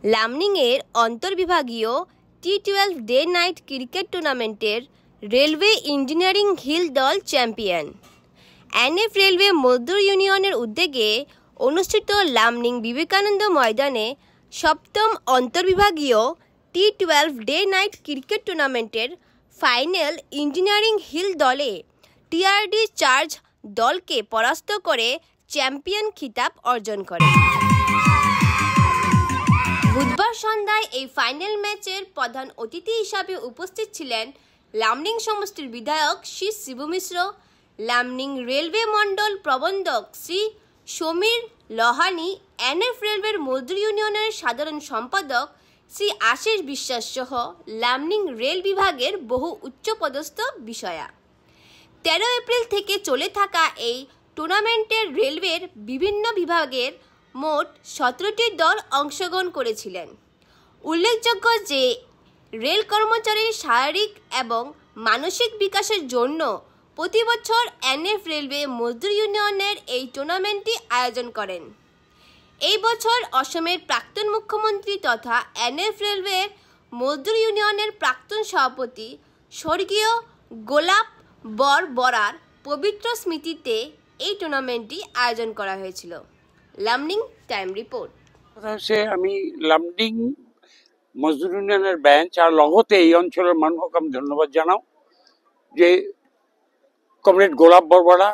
লামনিংয়ের অন্তর্বিভাগীয় টি-12 day night cricket টুর্নামেন্টের railway engineering hill দল champion. NF railway মজদুর ইউনিয়নের উদ্যোগে অনুষ্ঠিত লামনিং বিবেকানন্দ ময়দানে সপ্তম অন্তর্বিভাগীয় টি-12 ডে নাইট ক্রিকেট টুর্নামেন্টের ফাইনাল ইঞ্জিনিয়ারিং হিল দলে টিআরডি চার্জ দলকে পরাস্ত করে চ্যাম্পিয়ন খিতাব অর্জন করে। বুধবার সন্ধ্যায় এই ফাইনাল ম্যাচের প্রধান অতিথি হিসাবে উপস্থিত ছিলেন লামনিং সমষ্টির বিধায়ক শ্রী শিবু মিশ্র, লামনিং রেলওয়ে মণ্ডল প্রবন্ধক শ্রী সমীর লোহানী, এনএফ রেলওয়ের মজদুর ইউনিয়নের সাধারণ সম্পাদক শ্রী আশিস বিশ্বাস সহ লামনিং রেল বিভাগের বহু উচ্চপদস্থ বিষয়া। 13 এপ্রিল থেকে চলে থাকা এই টুর্নামেন্টের রেলওয়ের বিভিন্ন বিভাগের মোট 17টি দল অংশগ্রহণ করেছিলেন। উল্লেখযোগ্য যে রেল কর্মচারীর শারীরিক এবং মানসিক বিকাশের জন্য প্রতি বছর এনএফ রেলওয়ে মজদুর ইউনিয়নের এই টুর্নামেন্টটি আয়োজন করেন। এই বছর অসমের প্রাক্তন মুখ্যমন্ত্রী তথা এনএফ রেলওয়ের মজদুর ইউনিয়নের প্রাক্তন সভাপতি স্বর্গীয় গোলাপ বরার পবিত্র স্মৃতিতে এই টুর্নামেন্টটি আয়োজন করা হয়েছিল। লামনিং টাইম রিপোর্ট। আমি লামনিং মজদুর ইউনিয়নের বেঞ্চ আর লগতে এই অঞ্চলের মানুষক আমি ধন্যবাদ জানাও যে কমরেড গোলাপ বরবরা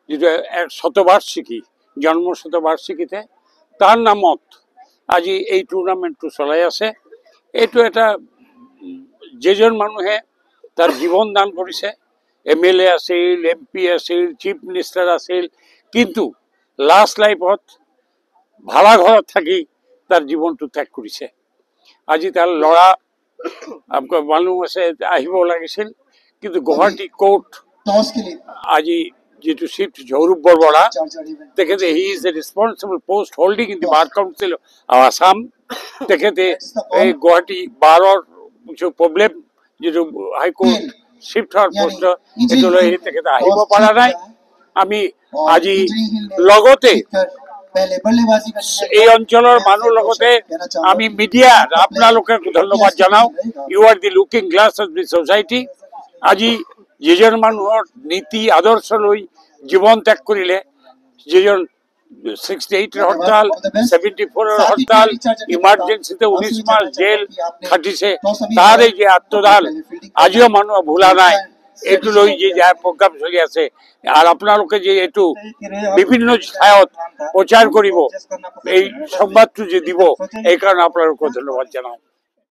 যেটা শতবার্ষিকী জন্ম শতবার্ষিকীতে তার নামত আজি এই টুর্নামেন্টটো চলাই আছে। এইটো এটা যেজন মানুহে তার জীবন দান করেছে, এমএলএ আছিল, এমপি আছিল, চিফ মিনিষ্টার আছিল, কিন্তু লাষ্ট লাইফত ভাড়া ঘৰত থাকি তাৰ জীৱনটো ত্যাগ কৰিছে। আজি তাৰ ল'ৰা মানুহ আছে আহিব লাগিছিল, কিন্তু গুৱাহাটী কোৰ্ট আজি যেটো চিফ জৌৰূপ বৰবৰা তেখেতে he is the responsible post holding in the bar council of Assam. তেখেতে এই গুৱাহাটী বাৰৰ কিছু প্ৰব্লেম যেটো হাইকোৰ্ট শিফ্ট হোৱাৰ পোষ্ট সেইটো লৈ তেখেতে আহিব পৰা নাই। আমি আজি লগতে এই অঞ্চলের মানুষ লগতে আমি মিডিয়া আপনাদের ধন্যবাদ জানাও। You are the looking glass of the society. আজি যেজন মানুহৰ নীতি আদৰ্শ লৈ জীবন ত্যাগ কৰিলে, যেজন 68 হরতাল, 74 হরতাল, ইমার্জেন্সিতে 19 মাস জেল খাটিছে, তার এই যে আত্মদান আজিও মানুষ ভুলা নাই। এইটো লৈ যে প্রোগ্রাম চলি আছে আর আপনাদের যে এইটো বিভিন্ন ঠাইত প্রচার করিব এই সংবাদটো যে দিব, এই কারণে আপনাদের ধন্যবাদ জানাও।